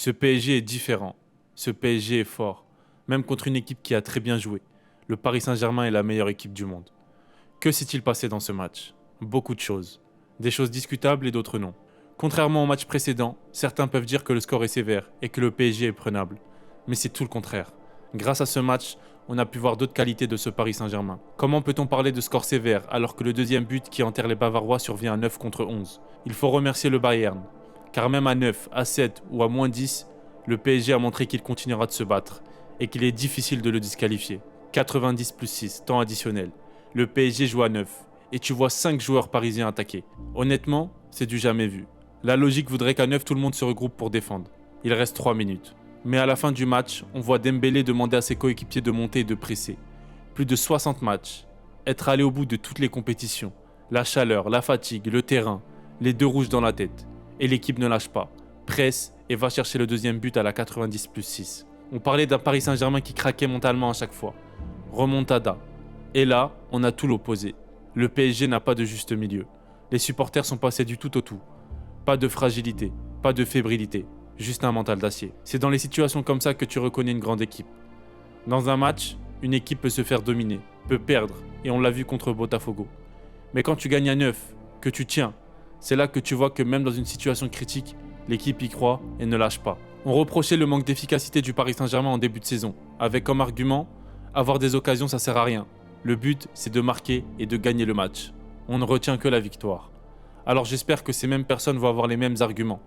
Ce PSG est différent. Ce PSG est fort. Même contre une équipe qui a très bien joué. Le Paris Saint-Germain est la meilleure équipe du monde. Que s'est-il passé dans ce match? Beaucoup de choses. Des choses discutables et d'autres non. Contrairement au match précédent, certains peuvent dire que le score est sévère et que le PSG est prenable. Mais c'est tout le contraire. Grâce à ce match, on a pu voir d'autres qualités de ce Paris Saint-Germain. Comment peut-on parler de score sévère alors que le deuxième but qui enterre les Bavarois survient à 9 contre 11? Il faut remercier le Bayern. Car même à 9, à 7 ou à moins 10, le PSG a montré qu'il continuera de se battre et qu'il est difficile de le disqualifier. 90 plus 6, temps additionnel. Le PSG joue à 9 et tu vois 5 joueurs parisiens attaquer. Honnêtement, c'est du jamais vu. La logique voudrait qu'à 9, tout le monde se regroupe pour défendre. Il reste 3 minutes. Mais à la fin du match, on voit Dembélé demander à ses coéquipiers de monter et de presser. Plus de 60 matchs. Être allé au bout de toutes les compétitions. La chaleur, la fatigue, le terrain, les deux rouges dans la tête. Et l'équipe ne lâche pas. Presse et va chercher le deuxième but à la 90 plus 6. On parlait d'un Paris Saint-Germain qui craquait mentalement à chaque fois. Remontada. Et là, on a tout l'opposé. Le PSG n'a pas de juste milieu. Les supporters sont passés du tout au tout. Pas de fragilité, pas de fébrilité, juste un mental d'acier. C'est dans les situations comme ça que tu reconnais une grande équipe. Dans un match, une équipe peut se faire dominer, peut perdre, et on l'a vu contre Botafogo. Mais quand tu gagnes à 9, que tu tiens, c'est là que tu vois que même dans une situation critique, l'équipe y croit et ne lâche pas. On reprochait le manque d'efficacité du Paris Saint-Germain en début de saison, avec comme argument, avoir des occasions ça sert à rien. Le but, c'est de marquer et de gagner le match. On ne retient que la victoire. Alors j'espère que ces mêmes personnes vont avoir les mêmes arguments,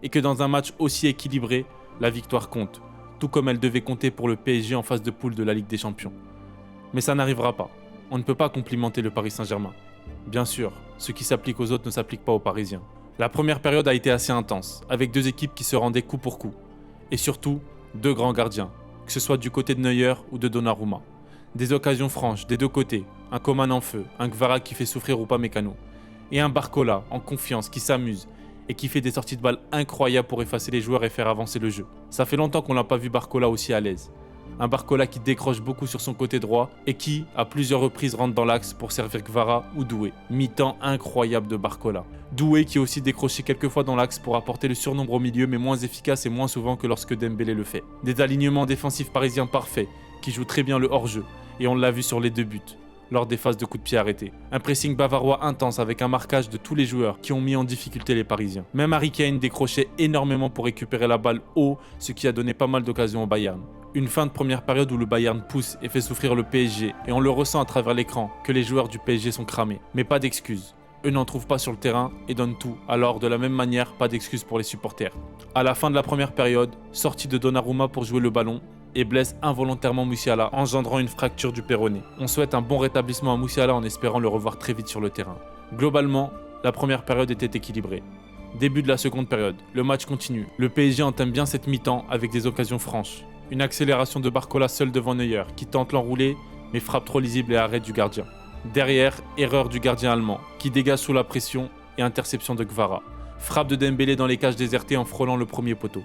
et que dans un match aussi équilibré, la victoire compte, tout comme elle devait compter pour le PSG en phase de poule de la Ligue des Champions. Mais ça n'arrivera pas. On ne peut pas complimenter le Paris Saint-Germain. Bien sûr, ce qui s'applique aux autres ne s'applique pas aux Parisiens. La première période a été assez intense, avec deux équipes qui se rendaient coup pour coup. Et surtout, deux grands gardiens, que ce soit du côté de Neuer ou de Donnarumma. Des occasions franches des deux côtés, un Coman en feu, un Kvara qui fait souffrir Upamecano. Et un Barcola en confiance qui s'amuse et qui fait des sorties de balles incroyables pour effacer les joueurs et faire avancer le jeu. Ça fait longtemps qu'on n'a pas vu Barcola aussi à l'aise. Un Barcola qui décroche beaucoup sur son côté droit et qui, à plusieurs reprises, rentre dans l'axe pour servir Kvara ou Doué. Mi-temps incroyable de Barcola. Doué qui a aussi décroché quelques fois dans l'axe pour apporter le surnombre au milieu, mais moins efficace et moins souvent que lorsque Dembélé le fait. Des alignements défensifs parisiens parfaits, qui jouent très bien le hors-jeu, et on l'a vu sur les deux buts, lors des phases de coups de pied arrêtés. Un pressing bavarois intense avec un marquage de tous les joueurs qui ont mis en difficulté les Parisiens. Même Harry Kane décrochait énormément pour récupérer la balle haut, ce qui a donné pas mal d'occasions au Bayern. Une fin de première période où le Bayern pousse et fait souffrir le PSG, et on le ressent à travers l'écran que les joueurs du PSG sont cramés. Mais pas d'excuses. Eux n'en trouvent pas sur le terrain et donnent tout, alors de la même manière, pas d'excuses pour les supporters. À la fin de la première période, sortie de Donnarumma pour jouer le ballon, et blesse involontairement Musiala, engendrant une fracture du péroné. On souhaite un bon rétablissement à Musiala en espérant le revoir très vite sur le terrain. Globalement, la première période était équilibrée. Début de la seconde période, le match continue. Le PSG entame bien cette mi-temps avec des occasions franches. Une accélération de Barcola seul devant Neuer, qui tente l'enrouler, mais frappe trop lisible et arrêt du gardien. Derrière, erreur du gardien allemand, qui dégage sous la pression et interception de Kvara. Frappe de Dembélé dans les cages désertées en frôlant le premier poteau.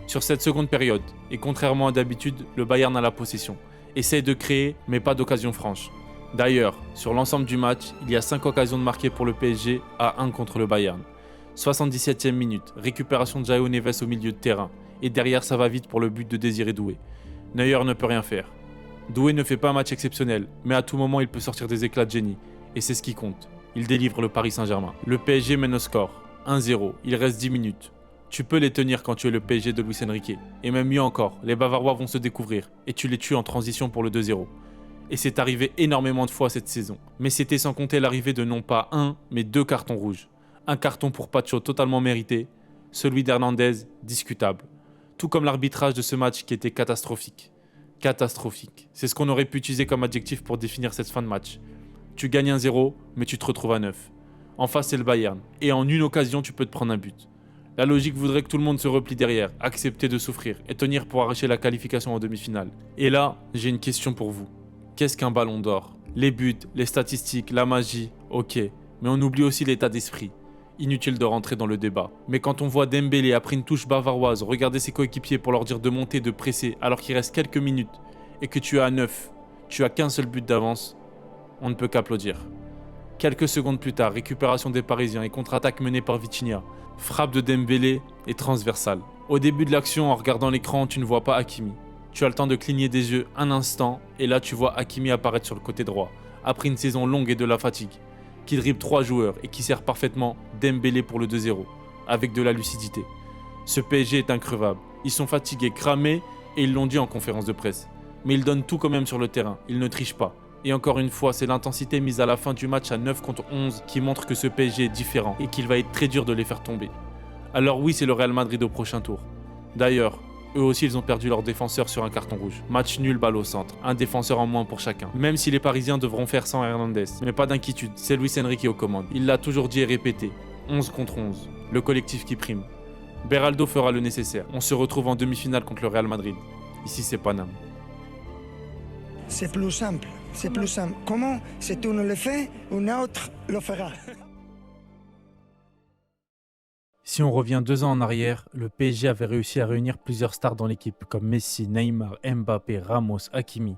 Sur cette seconde période, et contrairement à d'habitude, le Bayern a la possession. Essaye de créer, mais pas d'occasion franche. D'ailleurs, sur l'ensemble du match, il y a 5 occasions de marquer pour le PSG à 1 contre le Bayern. 77e minute, récupération de João Neves au milieu de terrain. Et derrière, ça va vite pour le but de Désiré Doué. Neuer ne peut rien faire. Doué ne fait pas un match exceptionnel, mais à tout moment, il peut sortir des éclats de génie. Et c'est ce qui compte. Il délivre le Paris Saint-Germain. Le PSG mène au score. 1-0, il reste 10 minutes. Tu peux les tenir quand tu es le PSG de Luis Enrique. Et même mieux encore, les Bavarois vont se découvrir. Et tu les tues en transition pour le 2-0. Et c'est arrivé énormément de fois cette saison. Mais c'était sans compter l'arrivée de non pas un, mais 2 cartons rouges. Un carton pour Pacho totalement mérité. Celui d'Hernandez, discutable. Tout comme l'arbitrage de ce match qui était catastrophique. Catastrophique. C'est ce qu'on aurait pu utiliser comme adjectif pour définir cette fin de match. Tu gagnes 1-0, mais tu te retrouves à 9. En face, c'est le Bayern. Et en une occasion, tu peux te prendre un but. La logique voudrait que tout le monde se replie derrière, accepter de souffrir et tenir pour arracher la qualification en demi-finale. Et là, j'ai une question pour vous. Qu'est-ce qu'un ballon d'or? Les buts, les statistiques, la magie, ok. Mais on oublie aussi l'état d'esprit. Inutile de rentrer dans le débat. Mais quand on voit Dembélé après une touche bavaroise regarder ses coéquipiers pour leur dire de monter, de presser alors qu'il reste quelques minutes et que tu es à 9, tu as qu'un seul but d'avance, on ne peut qu'applaudir. Quelques secondes plus tard, récupération des Parisiens et contre-attaque menée par Vitinha. Frappe de Dembélé et transversale. Au début de l'action, en regardant l'écran, tu ne vois pas Hakimi. Tu as le temps de cligner des yeux un instant et là tu vois Hakimi apparaître sur le côté droit, après une saison longue et de la fatigue, qui dribble 3 joueurs et qui sert parfaitement Dembélé pour le 2-0, avec de la lucidité. Ce PSG est increvable. Ils sont fatigués, cramés et ils l'ont dit en conférence de presse. Mais ils donnent tout quand même sur le terrain, ils ne trichent pas. Et encore une fois, c'est l'intensité mise à la fin du match à 9 contre 11 qui montre que ce PSG est différent et qu'il va être très dur de les faire tomber. Alors oui, c'est le Real Madrid au prochain tour. D'ailleurs, eux aussi ils ont perdu leur défenseur sur un carton rouge. Match nul, balle au centre. Un défenseur en moins pour chacun. Même si les Parisiens devront faire sans Hernandez. Mais pas d'inquiétude, c'est Luis Enrique aux commandes. Il l'a toujours dit et répété. 11 contre 11. Le collectif qui prime. Beraldo fera le nécessaire. On se retrouve en demi-finale contre le Real Madrid. Ici c'est Paname. C'est plus simple. C'est plus simple. Comment si tu ne le fais, un autre le fera. Si on revient 2 ans en arrière, le PSG avait réussi à réunir plusieurs stars dans l'équipe, comme Messi, Neymar, Mbappé, Ramos, Hakimi.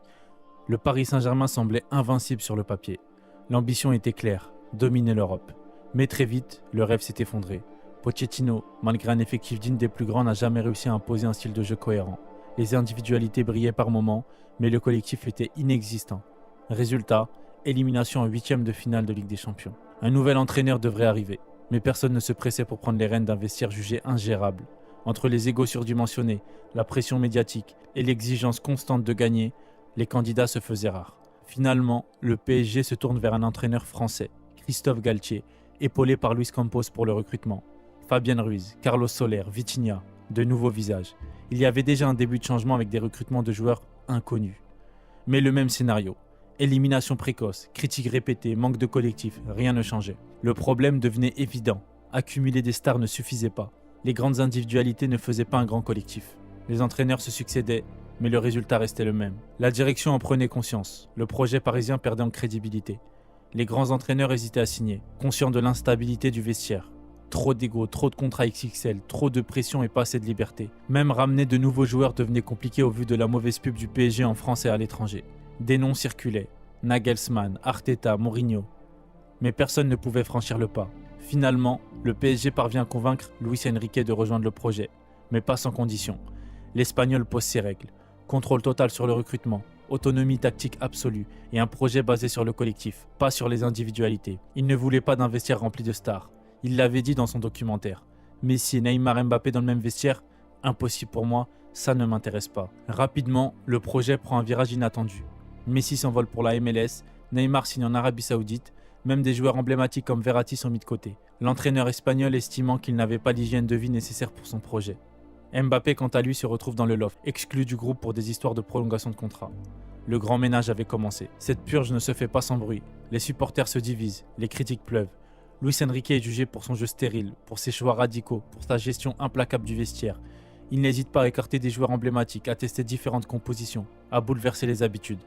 Le Paris Saint-Germain semblait invincible sur le papier. L'ambition était claire, dominer l'Europe. Mais très vite, le rêve s'est effondré. Pochettino, malgré un effectif digne des plus grands, n'a jamais réussi à imposer un style de jeu cohérent. Les individualités brillaient par moments, mais le collectif était inexistant. Résultat, élimination en 8e de finale de Ligue des Champions. Un nouvel entraîneur devrait arriver. Mais personne ne se pressait pour prendre les rênes d'un vestiaire jugé ingérable. Entre les égos surdimensionnés, la pression médiatique et l'exigence constante de gagner, les candidats se faisaient rares. Finalement, le PSG se tourne vers un entraîneur français, Christophe Galtier, épaulé par Luis Campos pour le recrutement. Fabien Ruiz, Carlos Soler, Vitinha, de nouveaux visages. Il y avait déjà un début de changement avec des recrutements de joueurs inconnus. Mais le même scénario. Élimination précoce, critiques répétées, manque de collectif, rien ne changeait. Le problème devenait évident. Accumuler des stars ne suffisait pas. Les grandes individualités ne faisaient pas un grand collectif. Les entraîneurs se succédaient, mais le résultat restait le même. La direction en prenait conscience. Le projet parisien perdait en crédibilité. Les grands entraîneurs hésitaient à signer, conscients de l'instabilité du vestiaire. Trop d'ego, trop de contrats XXL, trop de pression et pas assez de liberté. Même ramener de nouveaux joueurs devenait compliqué au vu de la mauvaise pub du PSG en France et à l'étranger. Des noms circulaient. Nagelsmann, Arteta, Mourinho. Mais personne ne pouvait franchir le pas. Finalement, le PSG parvient à convaincre Luis Enrique de rejoindre le projet, mais pas sans condition. L'Espagnol pose ses règles. Contrôle total sur le recrutement, autonomie tactique absolue et un projet basé sur le collectif, pas sur les individualités. Il ne voulait pas d'un vestiaire rempli de stars. Il l'avait dit dans son documentaire. Messi, Neymar, Mbappé dans le même vestiaire, impossible pour moi, ça ne m'intéresse pas. Rapidement, le projet prend un virage inattendu. Messi s'envole pour la MLS, Neymar signe en Arabie Saoudite, même des joueurs emblématiques comme Verratti sont mis de côté. L'entraîneur espagnol estimant qu'il n'avait pas l'hygiène de vie nécessaire pour son projet. Mbappé quant à lui se retrouve dans le loft, exclu du groupe pour des histoires de prolongation de contrat. Le grand ménage avait commencé. Cette purge ne se fait pas sans bruit. Les supporters se divisent, les critiques pleuvent. Luis Enrique est jugé pour son jeu stérile, pour ses choix radicaux, pour sa gestion implacable du vestiaire. Il n'hésite pas à écarter des joueurs emblématiques, à tester différentes compositions, à bouleverser les habitudes.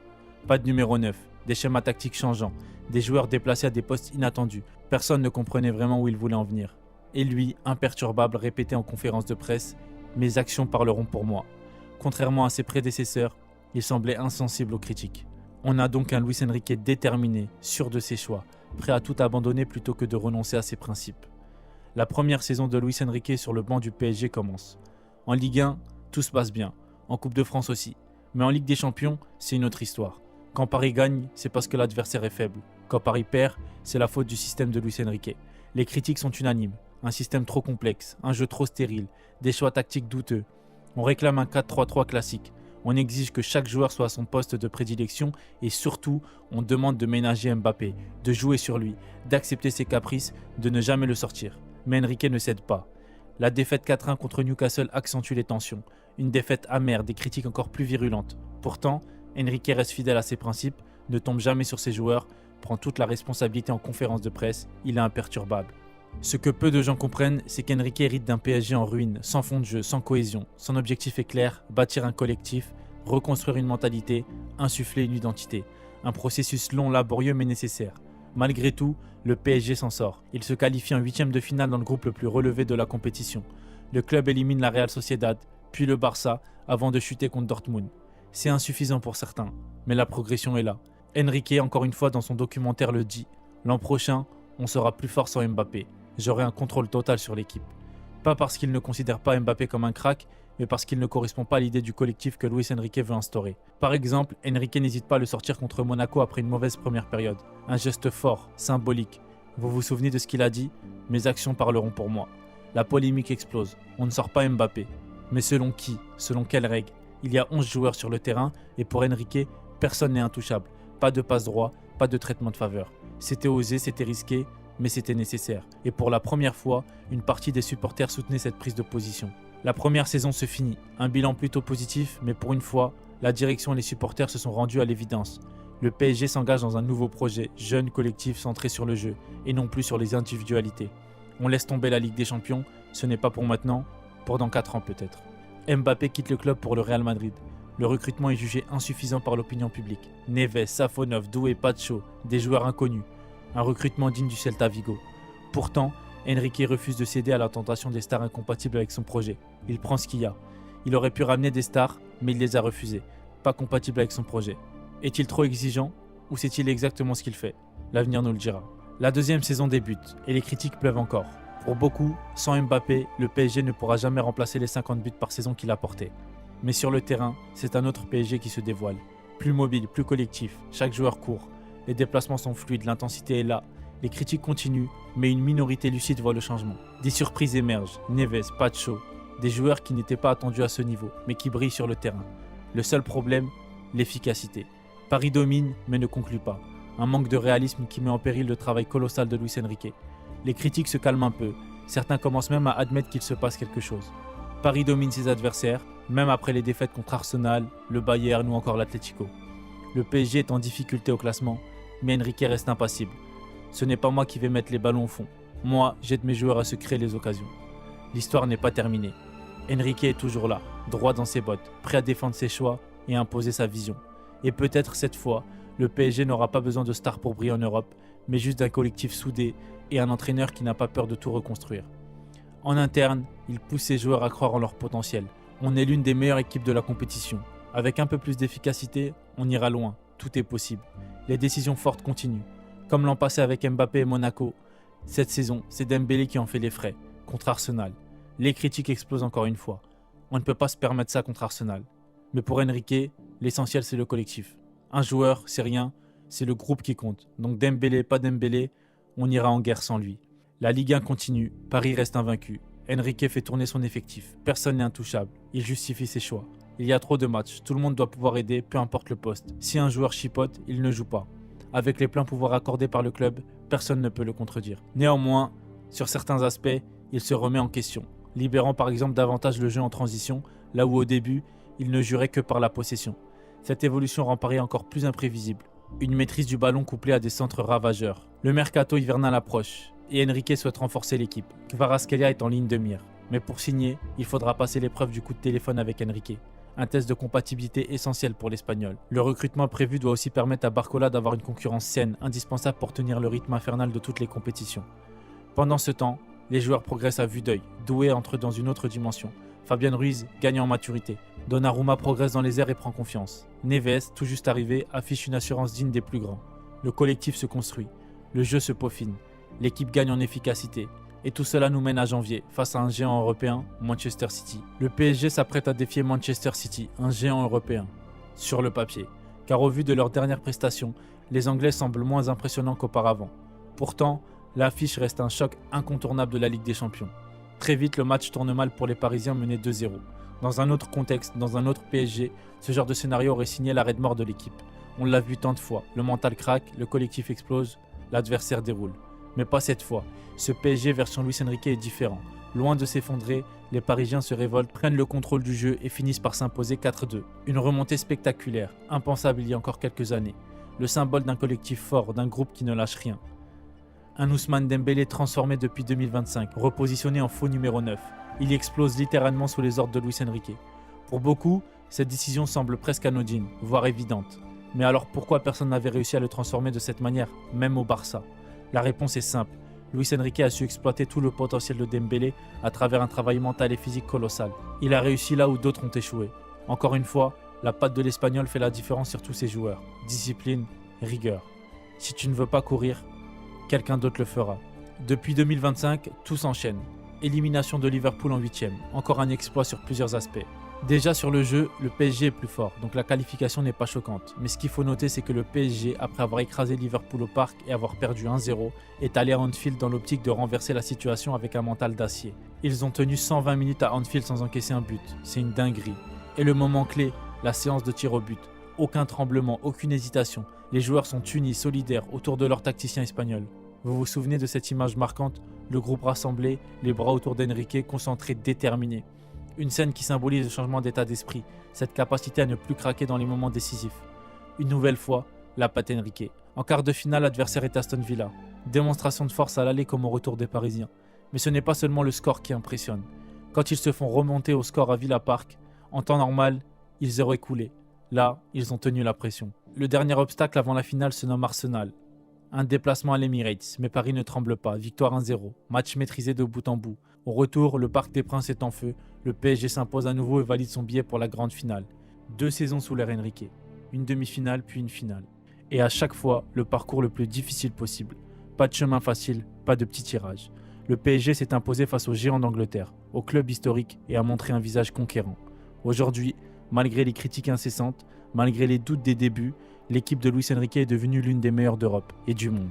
Pas de numéro 9, des schémas tactiques changeants, des joueurs déplacés à des postes inattendus. Personne ne comprenait vraiment où il voulait en venir. Et lui, imperturbable, répétait en conférence de presse « Mes actions parleront pour moi ». Contrairement à ses prédécesseurs, il semblait insensible aux critiques. On a donc un Luis Enrique déterminé, sûr de ses choix, prêt à tout abandonner plutôt que de renoncer à ses principes. La première saison de Luis Enrique sur le banc du PSG commence. En Ligue 1, tout se passe bien. En Coupe de France aussi. Mais en Ligue des Champions, c'est une autre histoire. Quand Paris gagne, c'est parce que l'adversaire est faible. Quand Paris perd, c'est la faute du système de Luis Enrique. Les critiques sont unanimes. Un système trop complexe, un jeu trop stérile, des choix tactiques douteux. On réclame un 4-3-3 classique. On exige que chaque joueur soit à son poste de prédilection et surtout, on demande de ménager Mbappé, de jouer sur lui, d'accepter ses caprices, de ne jamais le sortir. Mais Enrique ne cède pas. La défaite 4-1 contre Newcastle accentue les tensions. Une défaite amère, des critiques encore plus virulentes. Pourtant, Enrique reste fidèle à ses principes, ne tombe jamais sur ses joueurs, prend toute la responsabilité en conférence de presse, il est imperturbable. Ce que peu de gens comprennent, c'est qu'Enrique hérite d'un PSG en ruine, sans fond de jeu, sans cohésion. Son objectif est clair, bâtir un collectif, reconstruire une mentalité, insuffler une identité. Un processus long, laborieux mais nécessaire. Malgré tout, le PSG s'en sort. Il se qualifie en 8e de finale dans le groupe le plus relevé de la compétition. Le club élimine la Real Sociedad, puis le Barça, avant de chuter contre Dortmund. C'est insuffisant pour certains, mais la progression est là. Enrique, encore une fois dans son documentaire, le dit. L'an prochain, on sera plus fort sans Mbappé. J'aurai un contrôle total sur l'équipe. Pas parce qu'il ne considère pas Mbappé comme un crack, mais parce qu'il ne correspond pas à l'idée du collectif que Luis Enrique veut instaurer. Par exemple, Enrique n'hésite pas à le sortir contre Monaco après une mauvaise première période. Un geste fort, symbolique. Vous vous souvenez de ce qu'il a dit ? Mes actions parleront pour moi. La polémique explose. On ne sort pas Mbappé. Mais selon qui ? Selon quelles règles ? Il y a 11 joueurs sur le terrain et pour Enrique, personne n'est intouchable. Pas de passe droit, pas de traitement de faveur. C'était osé, c'était risqué, mais c'était nécessaire. Et pour la première fois, une partie des supporters soutenait cette prise de position. La première saison se finit, un bilan plutôt positif, mais pour une fois, la direction et les supporters se sont rendus à l'évidence. Le PSG s'engage dans un nouveau projet, jeune, collectif, centré sur le jeu, et non plus sur les individualités. On laisse tomber la Ligue des Champions, ce n'est pas pour maintenant, pour dans 4 ans peut-être. Mbappé quitte le club pour le Real Madrid. Le recrutement est jugé insuffisant par l'opinion publique. Neves, Safonov, Doué, Pacho, des joueurs inconnus. Un recrutement digne du Celta Vigo. Pourtant, Enrique refuse de céder à la tentation des stars incompatibles avec son projet. Il prend ce qu'il y a. Il aurait pu ramener des stars, mais il les a refusées. Pas compatibles avec son projet. Est-il trop exigeant ou c'est-il exactement ce qu'il fait ? L'avenir nous le dira. La deuxième saison débute et les critiques pleuvent encore. Pour beaucoup, sans Mbappé, le PSG ne pourra jamais remplacer les 50 buts par saison qu'il a portés. Mais sur le terrain, c'est un autre PSG qui se dévoile. Plus mobile, plus collectif, chaque joueur court. Les déplacements sont fluides, l'intensité est là. Les critiques continuent, mais une minorité lucide voit le changement. Des surprises émergent, Neves, Pacho, des joueurs qui n'étaient pas attendus à ce niveau, mais qui brillent sur le terrain. Le seul problème, l'efficacité. Paris domine, mais ne conclut pas. Un manque de réalisme qui met en péril le travail colossal de Luis Enrique. Les critiques se calment un peu, certains commencent même à admettre qu'il se passe quelque chose. Paris domine ses adversaires, même après les défaites contre Arsenal, le Bayern ou encore l'Atlético. Le PSG est en difficulté au classement, mais Enrique reste impassible. Ce n'est pas moi qui vais mettre les ballons au fond. Moi, j'aide mes joueurs à se créer les occasions. L'histoire n'est pas terminée. Enrique est toujours là, droit dans ses bottes, prêt à défendre ses choix et à imposer sa vision. Et peut-être cette fois, le PSG n'aura pas besoin de stars pour briller en Europe, mais juste d'un collectif soudé et un entraîneur qui n'a pas peur de tout reconstruire. En interne, il pousse ses joueurs à croire en leur potentiel. On est l'une des meilleures équipes de la compétition. Avec un peu plus d'efficacité, on ira loin. Tout est possible. Les décisions fortes continuent. Comme l'an passé avec Mbappé et Monaco, cette saison, c'est Dembélé qui en fait les frais, contre Arsenal. Les critiques explosent encore une fois. On ne peut pas se permettre ça contre Arsenal. Mais pour Enrique, l'essentiel c'est le collectif. Un joueur, c'est rien, c'est le groupe qui compte. Donc Dembélé, pas Dembélé, on ira en guerre sans lui. La Ligue 1 continue, Paris reste invaincu. Enrique fait tourner son effectif, personne n'est intouchable, il justifie ses choix. Il y a trop de matchs, tout le monde doit pouvoir aider, peu importe le poste. Si un joueur chipote, il ne joue pas. Avec les pleins pouvoirs accordés par le club, personne ne peut le contredire. Néanmoins, sur certains aspects, il se remet en question, libérant par exemple davantage le jeu en transition, là où au début, il ne jurait que par la possession. Cette évolution rend Paris encore plus imprévisible. Une maîtrise du ballon couplée à des centres ravageurs. Le mercato hivernal approche, et Enrique souhaite renforcer l'équipe. Kvaratskhelia est en ligne de mire. Mais pour signer, il faudra passer l'épreuve du coup de téléphone avec Enrique. Un test de compatibilité essentiel pour l'Espagnol. Le recrutement prévu doit aussi permettre à Barcola d'avoir une concurrence saine, indispensable pour tenir le rythme infernal de toutes les compétitions. Pendant ce temps, les joueurs progressent à vue d'œil. Doué entre dans une autre dimension. Fabien Ruiz gagne en maturité. Donnarumma progresse dans les airs et prend confiance. Neves, tout juste arrivé, affiche une assurance digne des plus grands. Le collectif se construit. Le jeu se peaufine. L'équipe gagne en efficacité. Et tout cela nous mène à janvier, face à un géant européen, Manchester City. Le PSG s'apprête à défier Manchester City, un géant européen, sur le papier. Car au vu de leurs dernières prestations, les Anglais semblent moins impressionnants qu'auparavant. Pourtant, l'affiche reste un choc incontournable de la Ligue des Champions. Très vite, le match tourne mal pour les Parisiens menés 2-0. Dans un autre contexte, dans un autre PSG, ce genre de scénario aurait signé l'arrêt de mort de l'équipe. On l'a vu tant de fois, le mental craque, le collectif explose, l'adversaire déroule. Mais pas cette fois. Ce PSG version Luis Enrique est différent. Loin de s'effondrer, les Parisiens se révoltent, prennent le contrôle du jeu et finissent par s'imposer 4-2. Une remontée spectaculaire, impensable il y a encore quelques années. Le symbole d'un collectif fort, d'un groupe qui ne lâche rien. Un Ousmane Dembélé transformé depuis 2025, repositionné en faux numéro 9. Il explose littéralement sous les ordres de Luis Enrique. Pour beaucoup, cette décision semble presque anodine, voire évidente. Mais alors pourquoi personne n'avait réussi à le transformer de cette manière, même au Barça ? La réponse est simple. Luis Enrique a su exploiter tout le potentiel de Dembélé à travers un travail mental et physique colossal. Il a réussi là où d'autres ont échoué. Encore une fois, la patte de l'Espagnol fait la différence sur tous ses joueurs. Discipline, rigueur. Si tu ne veux pas courir, quelqu'un d'autre le fera. Depuis 2025, tout s'enchaîne. élimination de Liverpool en 8e, encore un exploit sur plusieurs aspects. Déjà sur le jeu, le PSG est plus fort, donc la qualification n'est pas choquante. Mais ce qu'il faut noter, c'est que le PSG, après avoir écrasé Liverpool au parc et avoir perdu 1-0, est allé à Anfield dans l'optique de renverser la situation avec un mental d'acier. Ils ont tenu 120 minutes à Anfield sans encaisser un but, c'est une dinguerie. Et le moment clé, la séance de tir au but. Aucun tremblement, aucune hésitation. Les joueurs sont unis, solidaires, autour de leur tacticien espagnol. Vous vous souvenez de cette image marquante? Le groupe rassemblé, les bras autour d'Enrique, concentré, déterminé. Une scène qui symbolise le changement d'état d'esprit, cette capacité à ne plus craquer dans les moments décisifs. Une nouvelle fois, la patte Enrique. En quart de finale, l'adversaire est Aston Villa. Démonstration de force à l'aller comme au retour des Parisiens. Mais ce n'est pas seulement le score qui impressionne. Quand ils se font remonter au score à Villa Park, en temps normal, ils auraient coulé. Là, ils ont tenu la pression. Le dernier obstacle avant la finale se nomme Arsenal. Un déplacement à l'Emirates, mais Paris ne tremble pas. Victoire 1-0, match maîtrisé de bout en bout. Au retour, le Parc des Princes est en feu. Le PSG s'impose à nouveau et valide son billet pour la grande finale. 2 saisons sous l'ère Enrique. Une demi-finale puis une finale. Et à chaque fois, le parcours le plus difficile possible. Pas de chemin facile, pas de petit tirage. Le PSG s'est imposé face aux géants d'Angleterre, au club historique et a montré un visage conquérant. Aujourd'hui, malgré les critiques incessantes, malgré les doutes des débuts, l'équipe de Luis Enrique est devenue l'une des meilleures d'Europe et du monde.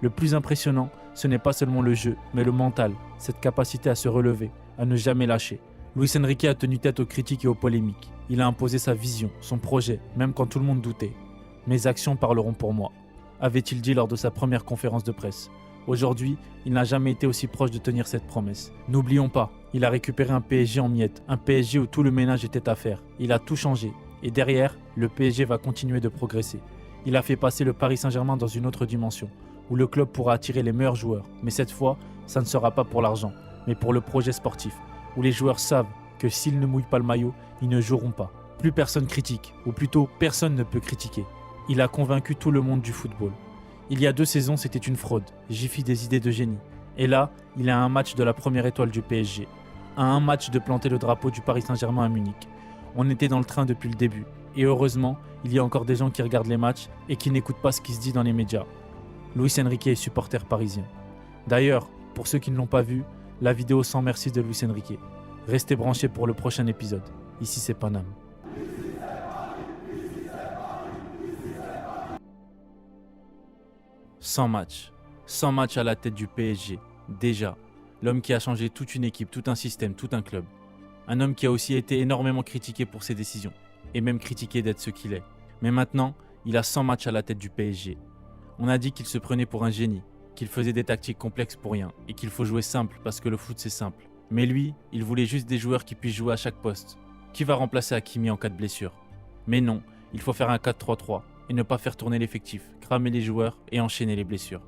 Le plus impressionnant, ce n'est pas seulement le jeu, mais le mental, cette capacité à se relever, à ne jamais lâcher. Luis Enrique a tenu tête aux critiques et aux polémiques. Il a imposé sa vision, son projet, même quand tout le monde doutait. Mes actions parleront pour moi, avait-il dit lors de sa première conférence de presse. Aujourd'hui, il n'a jamais été aussi proche de tenir cette promesse. N'oublions pas, il a récupéré un PSG en miettes, un PSG où tout le ménage était à faire. Il a tout changé. Et derrière, le PSG va continuer de progresser. Il a fait passer le Paris Saint-Germain dans une autre dimension, où le club pourra attirer les meilleurs joueurs. Mais cette fois, ça ne sera pas pour l'argent, mais pour le projet sportif, où les joueurs savent que s'ils ne mouillent pas le maillot, ils ne joueront pas. Plus personne critique, ou plutôt personne ne peut critiquer. Il a convaincu tout le monde du football. Il y a 2 saisons, c'était une fraude. J'y fis des idées de génie. Et là, il a un match de la première étoile du PSG. À un match de planter le drapeau du Paris Saint-Germain à Munich. On était dans le train depuis le début. Et heureusement, il y a encore des gens qui regardent les matchs et qui n'écoutent pas ce qui se dit dans les médias. Luis Enrique est supporter parisien. D'ailleurs, pour ceux qui ne l'ont pas vu, la vidéo sans merci de Luis Enrique. Restez branchés pour le prochain épisode. Ici c'est Paname. Sans match à la tête du PSG. Déjà, l'homme qui a changé toute une équipe, tout un système, tout un club. Un homme qui a aussi été énormément critiqué pour ses décisions, et même critiqué d'être ce qu'il est. Mais maintenant, il a 100 matchs à la tête du PSG. On a dit qu'il se prenait pour un génie, qu'il faisait des tactiques complexes pour rien, et qu'il faut jouer simple parce que le foot c'est simple. Mais lui, il voulait juste des joueurs qui puissent jouer à chaque poste. Qui va remplacer Hakimi en cas de blessure? Mais non, il faut faire un 4-3-3, et ne pas faire tourner l'effectif, cramer les joueurs et enchaîner les blessures.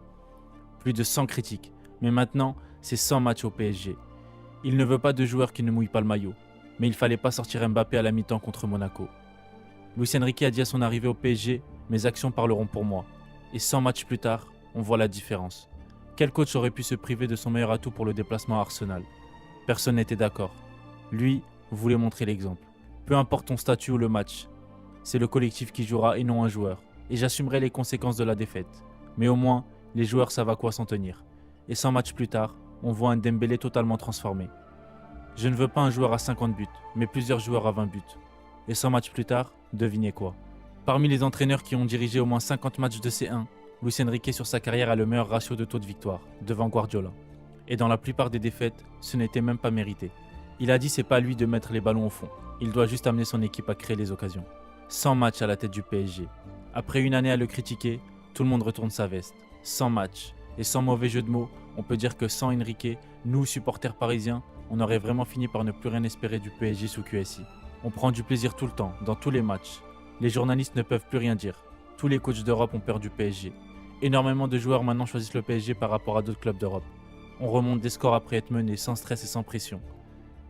Plus de 100 critiques, mais maintenant, c'est 100 matchs au PSG. Il ne veut pas de joueurs qui ne mouillent pas le maillot, mais il fallait pas sortir Mbappé à la mi-temps contre Monaco. Luis Enrique a dit à son arrivée au PSG, mes actions parleront pour moi. Et 100 matchs plus tard, on voit la différence. Quel coach aurait pu se priver de son meilleur atout pour le déplacement à Arsenal? Personne n'était d'accord. Lui voulait montrer l'exemple. Peu importe ton statut ou le match, c'est le collectif qui jouera et non un joueur. Et j'assumerai les conséquences de la défaite. Mais au moins, les joueurs savent à quoi s'en tenir. Et 100 matchs plus tard, on voit un Dembélé totalement transformé. Je ne veux pas un joueur à 50 buts, mais plusieurs joueurs à 20 buts. Et 100 matchs plus tard, devinez quoi? Parmi les entraîneurs qui ont dirigé au moins 50 matchs de C1, Luis Enrique sur sa carrière a le meilleur ratio de taux de victoire, devant Guardiola. Et dans la plupart des défaites, ce n'était même pas mérité. Il a dit c'est pas à lui de mettre les ballons au fond, il doit juste amener son équipe à créer les occasions. 100 matchs à la tête du PSG. Après une année à le critiquer, tout le monde retourne sa veste. 100 matchs. Et sans mauvais jeu de mots, on peut dire que sans Enrique, nous supporters parisiens, on aurait vraiment fini par ne plus rien espérer du PSG sous QSI. On prend du plaisir tout le temps, dans tous les matchs. Les journalistes ne peuvent plus rien dire. Tous les coachs d'Europe ont peur du PSG. Énormément de joueurs maintenant choisissent le PSG par rapport à d'autres clubs d'Europe. On remonte des scores après être mené, sans stress et sans pression.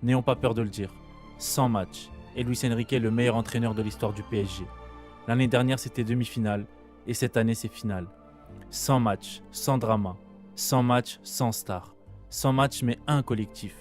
N'ayons pas peur de le dire. 100 matchs. Et Luis Enrique est le meilleur entraîneur de l'histoire du PSG. L'année dernière c'était demi-finale, et cette année c'est finale. 100 matchs, sans drama. 100 matchs, sans star. 100 matchs mais un collectif.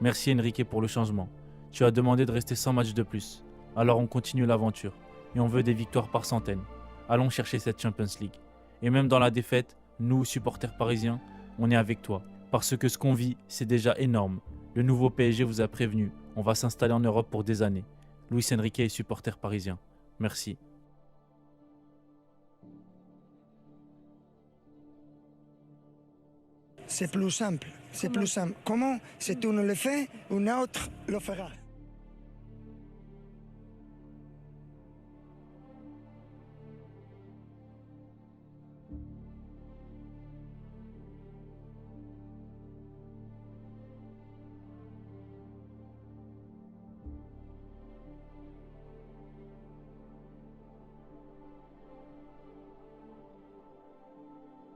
Merci Enrique pour le changement. Tu as demandé de rester 100 matchs de plus. Alors on continue l'aventure. Et on veut des victoires par centaines. Allons chercher cette Champions League. Et même dans la défaite, nous, supporters parisiens, on est avec toi. Parce que ce qu'on vit, c'est déjà énorme. Le nouveau PSG vous a prévenu, on va s'installer en Europe pour des années. Luis Enrique est supporter parisien. Merci. C'est plus simple, c'est plus simple. Comment, si tu ne le fais, une autre le fera.